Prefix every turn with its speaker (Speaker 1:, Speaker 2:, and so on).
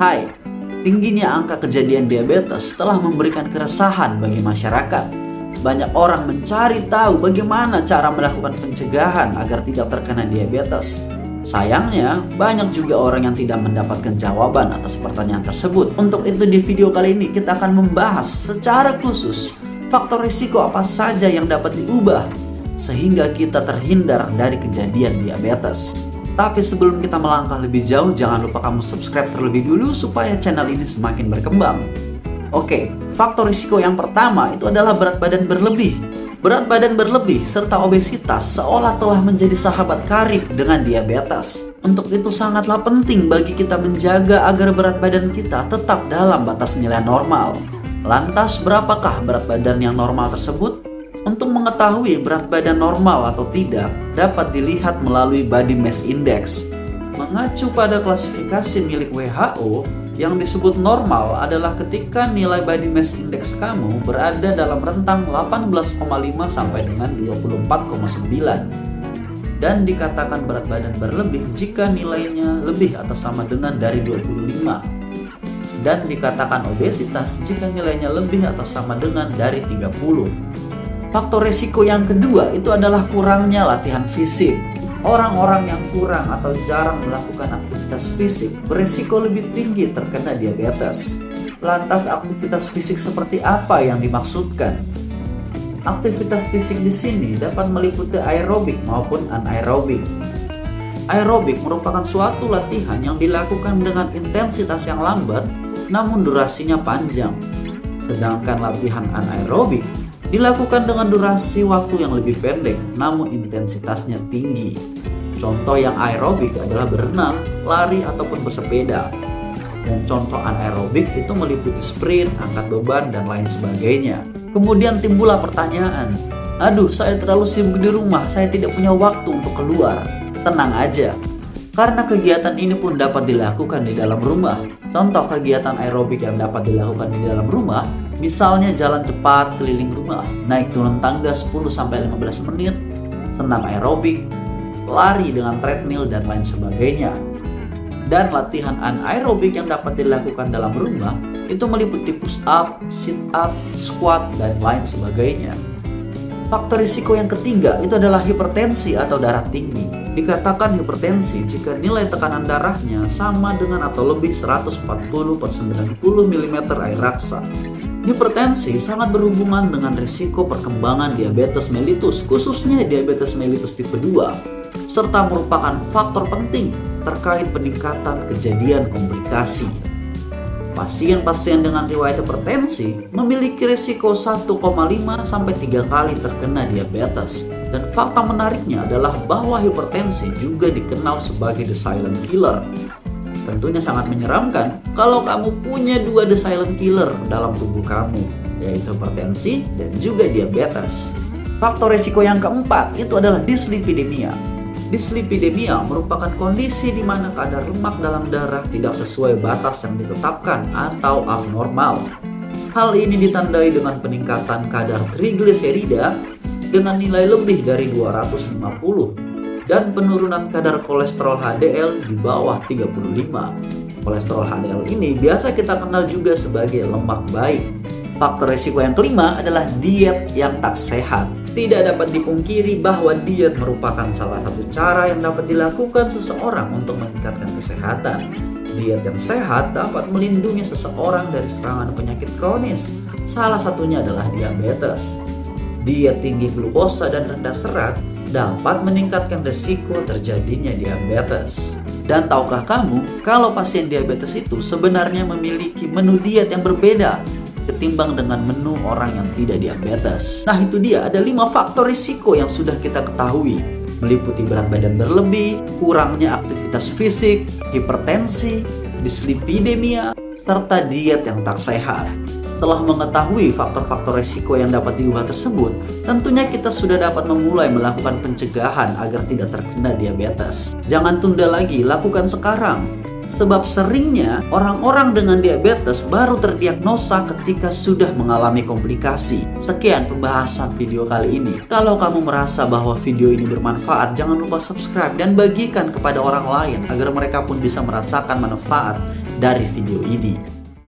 Speaker 1: Hai, tingginya angka kejadian diabetes telah memberikan keresahan bagi masyarakat. Banyak orang mencari tahu bagaimana cara melakukan pencegahan agar tidak terkena diabetes. Sayangnya, banyak juga orang yang tidak mendapatkan jawaban atas pertanyaan tersebut. Untuk itu di video kali ini kita akan membahas secara khusus faktor risiko apa saja yang dapat diubah sehingga kita terhindar dari kejadian diabetes. Tapi sebelum kita melangkah lebih jauh, jangan lupa kamu subscribe terlebih dulu supaya channel ini semakin berkembang. Oke, faktor risiko yang pertama itu adalah berat badan berlebih. Berat badan berlebih serta obesitas seolah telah menjadi sahabat karib dengan diabetes. Untuk itu sangatlah penting bagi kita menjaga agar berat badan kita tetap dalam batas nilai normal. Lantas berapakah berat badan yang normal tersebut? Untuk mengetahui berat badan normal atau tidak, dapat dilihat melalui Body Mass Index. Mengacu pada klasifikasi milik WHO, yang disebut normal adalah ketika nilai Body Mass Index kamu berada dalam rentang 18,5 sampai dengan 24,9. Dan dikatakan berat badan berlebih jika nilainya lebih atau sama dengan dari 25. Dan dikatakan obesitas jika nilainya lebih atau sama dengan dari 30. Faktor resiko yang kedua itu adalah kurangnya latihan fisik. Orang-orang yang kurang atau jarang melakukan aktivitas fisik beresiko lebih tinggi terkena diabetes. Lantas aktivitas fisik seperti apa yang dimaksudkan? Aktivitas fisik di sini dapat meliputi aerobik maupun anaerobik. Aerobik merupakan suatu latihan yang dilakukan dengan intensitas yang lambat namun durasinya panjang. Sedangkan latihan anaerobik dilakukan dengan durasi waktu yang lebih pendek namun intensitasnya tinggi. Contoh yang aerobik adalah berenang, lari, ataupun bersepeda. Dan contoh anaerobik itu meliputi sprint, angkat beban, dan lain sebagainya. Kemudian timbullah pertanyaan, aduh saya terlalu sibuk di rumah, saya tidak punya waktu untuk keluar. Tenang aja, karena kegiatan ini pun dapat dilakukan di dalam rumah. Contoh kegiatan aerobik yang dapat dilakukan di dalam rumah, misalnya jalan cepat keliling rumah, naik turun tangga 10-15 menit, senam aerobik, lari dengan treadmill, dan lain sebagainya. Dan latihan anaerobik yang dapat dilakukan dalam rumah itu meliputi push up, sit up, squat, dan lain sebagainya. Faktor risiko yang ketiga itu adalah hipertensi atau darah tinggi. Dikatakan hipertensi jika nilai tekanan darahnya sama dengan atau lebih 140/90 mm air raksa. Hipertensi sangat berhubungan dengan risiko perkembangan diabetes mellitus, khususnya diabetes mellitus tipe 2, serta merupakan faktor penting terkait peningkatan kejadian komplikasi. Pasien-pasien dengan riwayat hipertensi memiliki risiko 1,5 sampai 3 kali terkena diabetes. Dan fakta menariknya adalah bahwa hipertensi juga dikenal sebagai the silent killer. Tentunya sangat menyeramkan kalau kamu punya dua the silent killer dalam tubuh kamu, yaitu hipertensi dan juga diabetes. Faktor risiko yang keempat itu adalah dislipidemia. Dislipidemia merupakan kondisi di mana kadar lemak dalam darah tidak sesuai batas yang ditetapkan atau abnormal. Hal ini ditandai dengan peningkatan kadar trigliserida dengan nilai lebih dari 250 dan penurunan kadar kolesterol HDL di bawah 35. Kolesterol HDL ini biasa kita kenal juga sebagai lemak baik. Faktor risiko yang kelima adalah diet yang tak sehat. Tidak dapat dipungkiri bahwa diet merupakan salah satu cara yang dapat dilakukan seseorang untuk meningkatkan kesehatan. Diet yang sehat dapat melindungi seseorang dari serangan penyakit kronis. Salah satunya adalah diabetes. Diet tinggi glukosa dan rendah serat dapat meningkatkan risiko terjadinya diabetes. Dan tahukah kamu kalau pasien diabetes itu sebenarnya memiliki menu diet yang berbeda ketimbang dengan menu orang yang tidak diabetes. Nah itu dia, ada 5 faktor risiko yang sudah kita ketahui, meliputi berat badan berlebih, kurangnya aktivitas fisik, hipertensi, dislipidemia, serta diet yang tak sehat. Setelah mengetahui faktor-faktor risiko yang dapat diubah tersebut, tentunya kita sudah dapat memulai melakukan pencegahan agar tidak terkena diabetes. Jangan tunda lagi, lakukan sekarang. Sebab seringnya orang-orang dengan diabetes baru terdiagnosa ketika sudah mengalami komplikasi. Sekian pembahasan video kali ini. Kalau kamu merasa bahwa video ini bermanfaat, jangan lupa subscribe dan bagikan kepada orang lain agar mereka pun bisa merasakan manfaat dari video ini.